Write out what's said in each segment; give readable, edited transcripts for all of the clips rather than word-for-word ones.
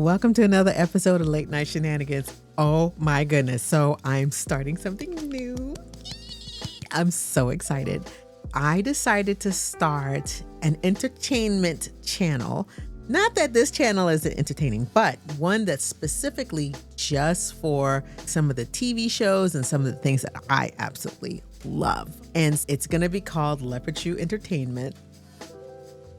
Welcome to another episode of Late Night Shenanigans. Oh my goodness. So I'm starting something new. I'm so excited. I decided to start an entertainment channel. Not that this channel isn't entertaining, but one that's specifically just for some of the TV shows and some of the things that I absolutely love. And it's going to be called Leopard Shoe Entertainment.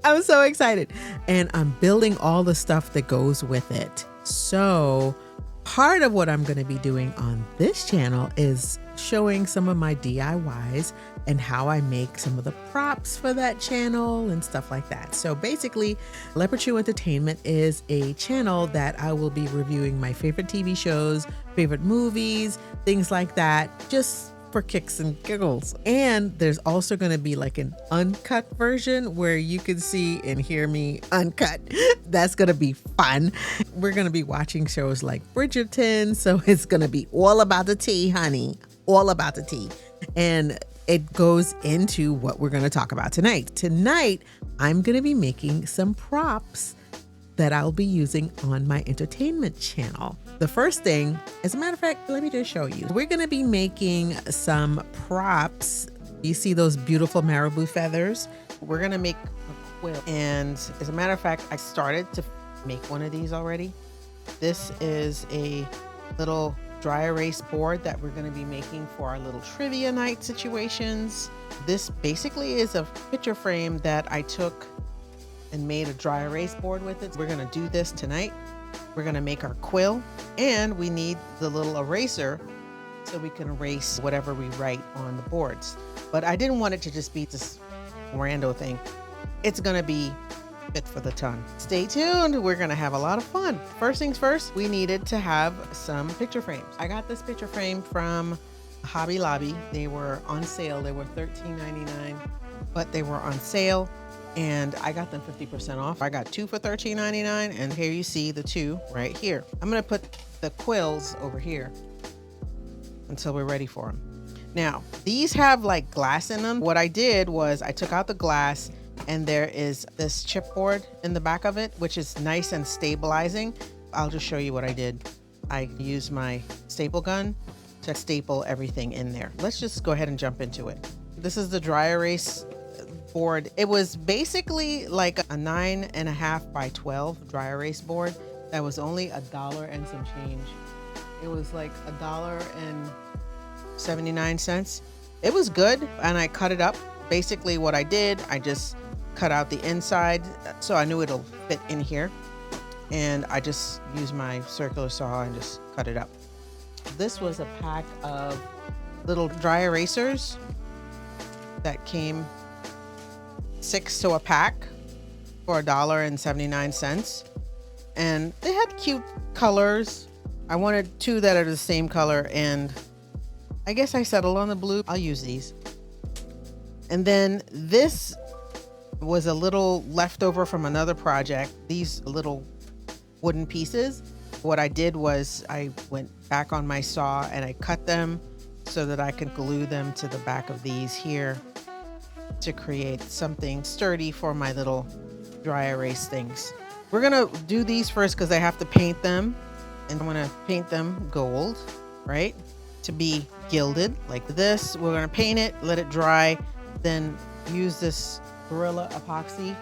I'm so excited. And I'm building all the stuff that goes with it. So part of what I'm going to be doing on this channel is showing some of my DIYs and how I make some of the props for that channel and stuff like that. So basically, Leopard Shoe Entertainment is a channel that I will be reviewing my favorite TV shows, favorite movies, things like that, just for kicks and giggles. And there's also going to be like an uncut version where you can see and hear me uncut. That's going to be fun. We're going to be watching shows like Bridgerton. So it's going to be all about the tea, honey. All about the tea. And it goes into what we're going to talk about tonight. Tonight, I'm going to be making some props that I'll be using on my entertainment channel. The first thing, as a matter of fact, let me just show you. We're going to be making some props. You see those beautiful marabou feathers? We're going to make a quill. And as a matter of fact, I started to make one of these already. This is a little dry erase board that we're going to be making for our little trivia night situations. This basically is a picture frame that I took and made a dry erase board with it. We're going to do this tonight. We're going to make our quill, and we need the little eraser so we can erase whatever we write on the boards. But I didn't want it to just be this rando thing. It's going to be fit for the ton. Stay tuned. We're going to have a lot of fun. First things first, we needed to have some picture frames. I got this picture frame from Hobby Lobby. They were on sale. They were $13.99, but they were on sale. And I got them 50% off. I got two for $13.99, and here you see the two right here. I'm gonna put the quills over here until we're ready for them. Now, these have like glass in them. What I did was I took out the glass, and there is this chipboard in the back of it, which is nice and stabilizing. I'll just show you what I did. I used my staple gun to staple everything in there. Let's just go ahead and jump into it. This is the dry erase board. It was basically like a 9.5 by 12 dry erase board that was only $1 and some change. It was like $1.79. It was good, and I cut it up. Basically what I did, I just cut out the inside so I knew it'll fit in here, and I just used my circular saw and just cut it up. This was a pack of little dry erasers that came 6 to a pack for $1.79, and they had cute colors. I wanted two that are the same color, and I guess I settled on the blue. I'll use these. And then this was a little leftover from another project, these little wooden pieces. What I did was I went back on my saw and I cut them so that I could glue them to the back of these here to create something sturdy for my little dry erase things. We're gonna do these first because I have to paint them, and I'm gonna paint them gold, right? To be gilded like this. We're gonna paint it, let it dry, then use this Gorilla epoxy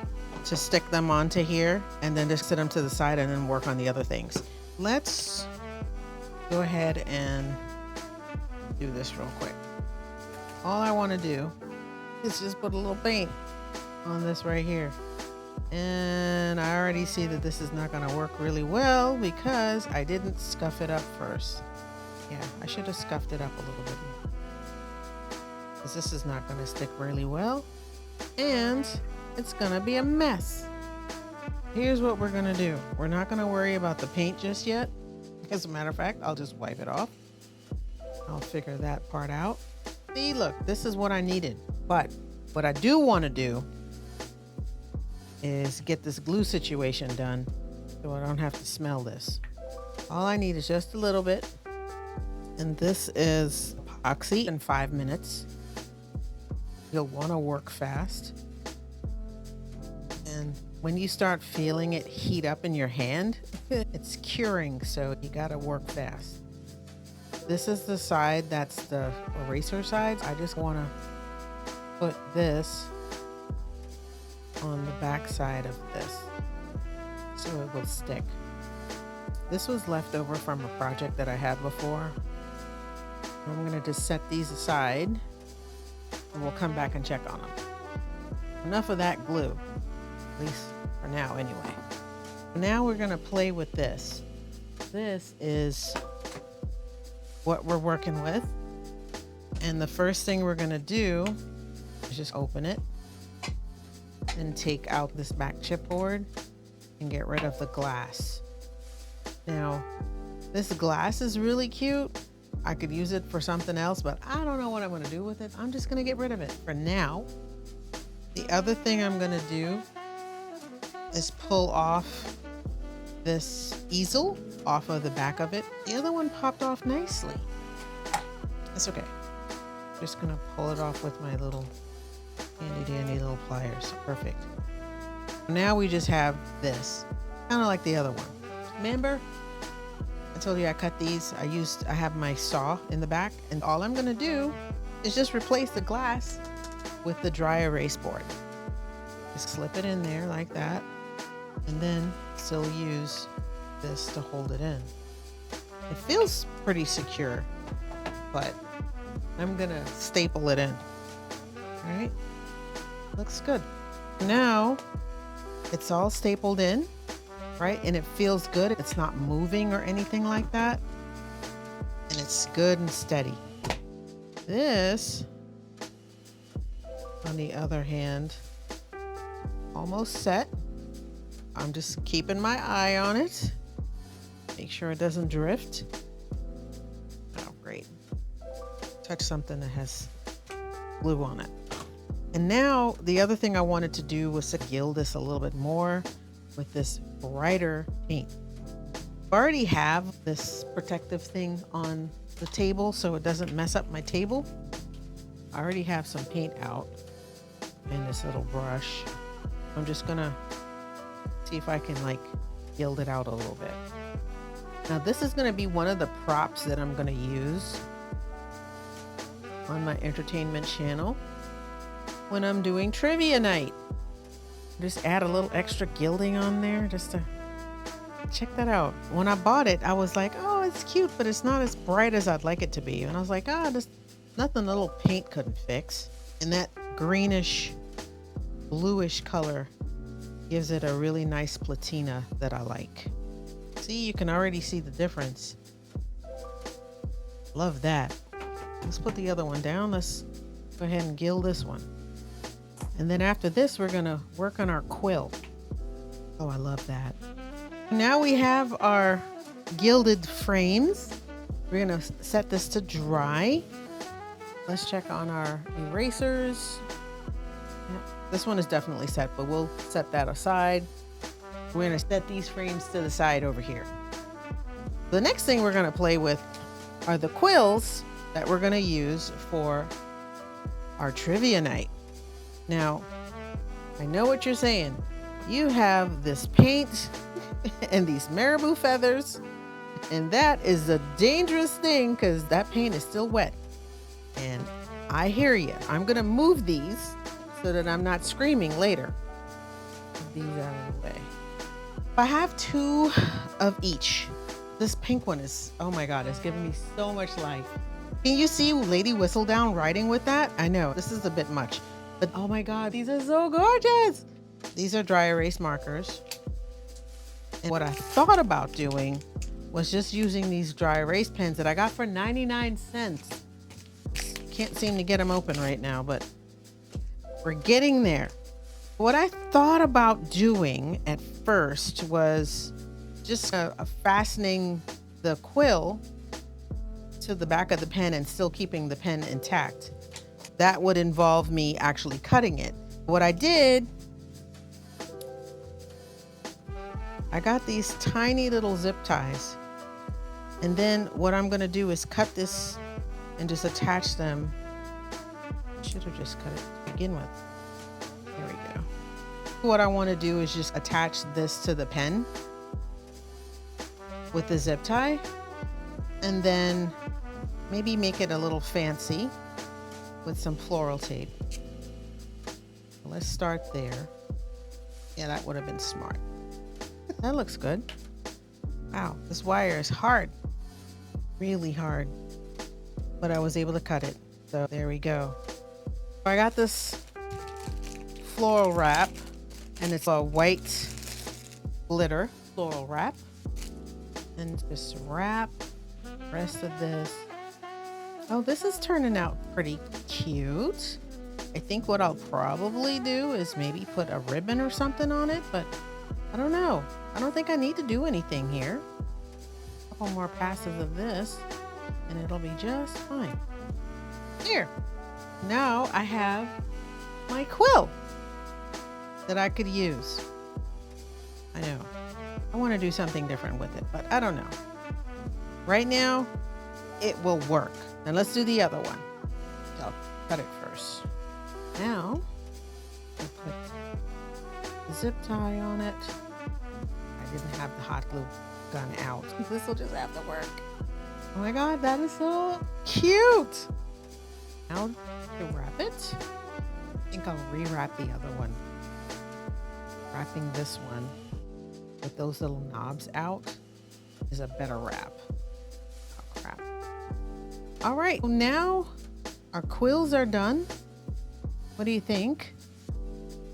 to stick them onto here, and then just set them to the side and then work on the other things. Let's go ahead and do this real quick. All I want to do is just put a little paint on this right here. And I already see that this is not going to work really well because I didn't scuff it up first. Yeah, I should have scuffed it up a little bit more, because this is not going to stick really well, and it's going to be a mess. Here's what we're going to do. We're not going to worry about the paint just yet. As a matter of fact, I'll just wipe it off. I'll figure that part out. See, look, this is what I needed. But what I do want to do is get this glue situation done so I don't have to smell this. All I need is just a little bit. And this is epoxy in 5 minutes. You'll want to work fast. And when you start feeling it heat up in your hand, it's curing, so you gotta work fast. This is the side that's the eraser side. I just wanna put this on the back side of this so it will stick. This was left over from a project that I had before. I'm gonna just set these aside and we'll come back and check on them. Enough of that glue, at least for now anyway. Now we're gonna play with this. This is what we're working with. And the first thing we're gonna do is just open it and take out this back chipboard and get rid of the glass. Now, this glass is really cute. I could use it for something else, but I don't know what I'm gonna do with it. I'm just gonna get rid of it for now. The other thing I'm gonna do is pull off this easel off of the back of it. The other one popped off nicely. That's okay. Just gonna pull it off with my little handy dandy little pliers. Perfect. Now we just have this, kind of like the other one. Remember? I told you I cut these. I have my saw in the back, and all I'm gonna do is just replace the glass with the dry erase board. Just slip it in there like that, and then still use this to hold it in. It feels pretty secure, but I'm gonna staple it in. All right, looks good. Now it's all stapled in, right? And it feels good. It's not moving or anything like that. And it's good and steady. This, on the other hand, almost set. I'm just keeping my eye on it. Make sure it doesn't drift. Oh, great. Touch something that has glue on it. And now the other thing I wanted to do was to gild this a little bit more with this brighter paint. I already have this protective thing on the table so it doesn't mess up my table. I already have some paint out in this little brush. I'm just gonna see if I can like gild it out a little bit. Now this is gonna be one of the props that I'm gonna use on my entertainment channel when I'm doing trivia night. Just add a little extra gilding on there just to check that out. When I bought it, I was like, oh, it's cute, but it's not as bright as I'd like it to be. And I was like, there's nothing a little paint couldn't fix. And that greenish, bluish color gives it a really nice platina that I like. See, you can already see the difference. Love that. Let's put the other one down. Let's go ahead and gild this one. And then after this, we're gonna work on our quill. Oh, I love that. Now we have our gilded frames. We're gonna set this to dry. Let's check on our erasers. This one is definitely set, but we'll set that aside. We're gonna set these frames to the side over here. The next thing we're gonna play with are the quills that we're gonna use for our trivia night. Now, I know what you're saying. You have this paint and these marabou feathers, and that is a dangerous thing because that paint is still wet. And I hear you. I'm gonna move these so that I'm not screaming later. Move these out of the way. I have 2 of each. This pink one is, oh my God, it's giving me so much life. Can you see Lady Whistledown riding with that? I know, this is a bit much, but oh my God, these are so gorgeous. These are dry erase markers. And what I thought about doing was just using these dry erase pens that I got for 99 cents. Can't seem to get them open right now, but we're getting there. What I thought about doing at first was just fastening the quill to the back of the pen and still keeping the pen intact. That would involve me actually cutting it. What I did, I got these tiny little zip ties. And then what I'm gonna do is cut this and just attach them. I should have just cut it to begin with. There we go. What I want to do is just attach this to the pen with the zip tie, and then maybe make it a little fancy with some floral tape. Let's start there. Yeah, that would have been smart. That looks good. Wow, this wire is hard, really hard, but I was able to cut it. So there we go. I got this floral wrap, and it's a white glitter floral wrap. And just wrap the rest of this. Oh, this is turning out pretty cute. I think what I'll probably do is maybe put a ribbon or something on it, but I don't know. I don't think I need to do anything here. A couple more passes of this, and it'll be just fine. Here. Now I have my quill that I could use. I know. I want to do something different with it, but I don't know. Right now, it will work. Now let's do the other one. I'll cut it first. Now, I'll put the zip tie on it. I didn't have the hot glue gun out. This will just have to work. Oh my God, that is so cute. Now to wrap it, I think I'll rewrap the other one. Wrapping this one with those little knobs out is a better wrap. Oh crap. All right, well, now our quills are done. What do you think?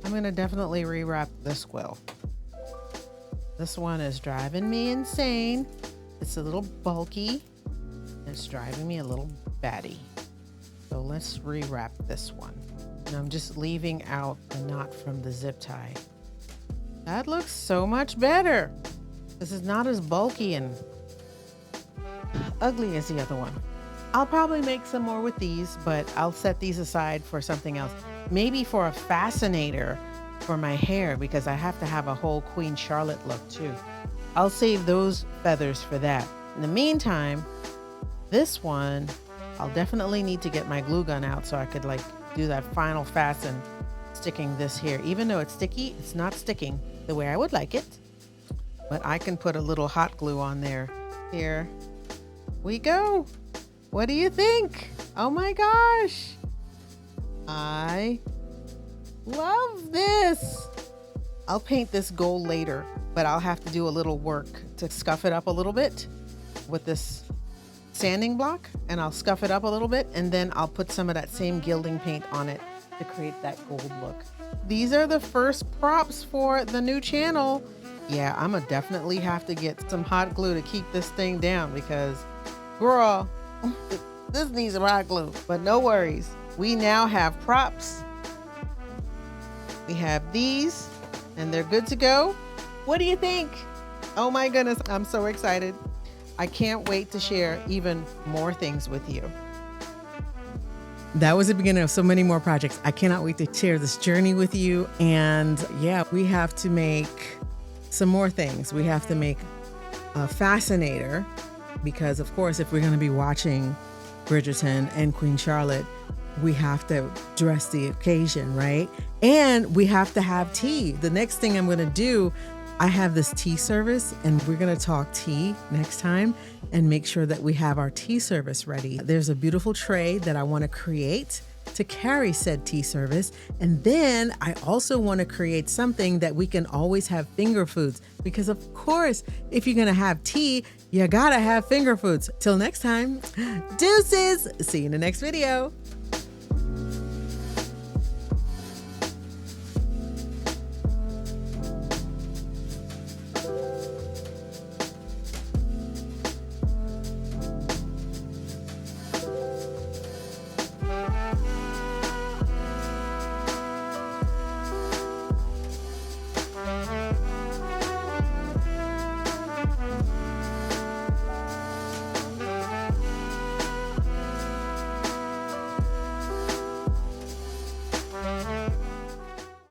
I'm gonna definitely rewrap this quill. This one is driving me insane. It's a little bulky. It's driving me a little batty. So let's rewrap this one. And I'm just leaving out the knot from the zip tie. That looks so much better. This is not as bulky and ugly as the other one. I'll probably make some more with these, but I'll set these aside for something else. Maybe for a fascinator for my hair, because I have to have a whole Queen Charlotte look too. I'll save those feathers for that. In the meantime, this one, I'll definitely need to get my glue gun out so I could like do that final fasten, sticking this here. Even though it's sticky, it's not sticking the way I would like it, but I can put a little hot glue on there. Here we go. What do you think? Oh my gosh. I love this. I'll paint this gold later, but I'll have to do a little work to scuff it up a little bit with this sanding block, and I'll scuff it up a little bit, and then I'll put some of that same gilding paint on it to create that gold look. These are the first props for the new channel. Yeah, I'm gonna definitely have to get some hot glue to keep this thing down, because girl, this needs some hot glue. But no worries, we now have props. We have these, and they're good to go. What do you think? Oh my goodness, I'm so excited. I can't wait to share even more things with you. That was the beginning of so many more projects. I cannot wait to share this journey with you. And yeah, we have to make some more things. We have to make a fascinator, because of course, if we're going to be watching Bridgerton and Queen Charlotte, we have to dress the occasion, right? And we have to have tea. The next thing I'm going to do, I have this tea service, and we're going to talk tea next time and make sure that we have our tea service ready. There's a beautiful tray that I want to create to carry said tea service. And then I also want to create something that we can always have finger foods, because of course, if you're going to have tea, you got to have finger foods. Till next time, deuces. See you in the next video.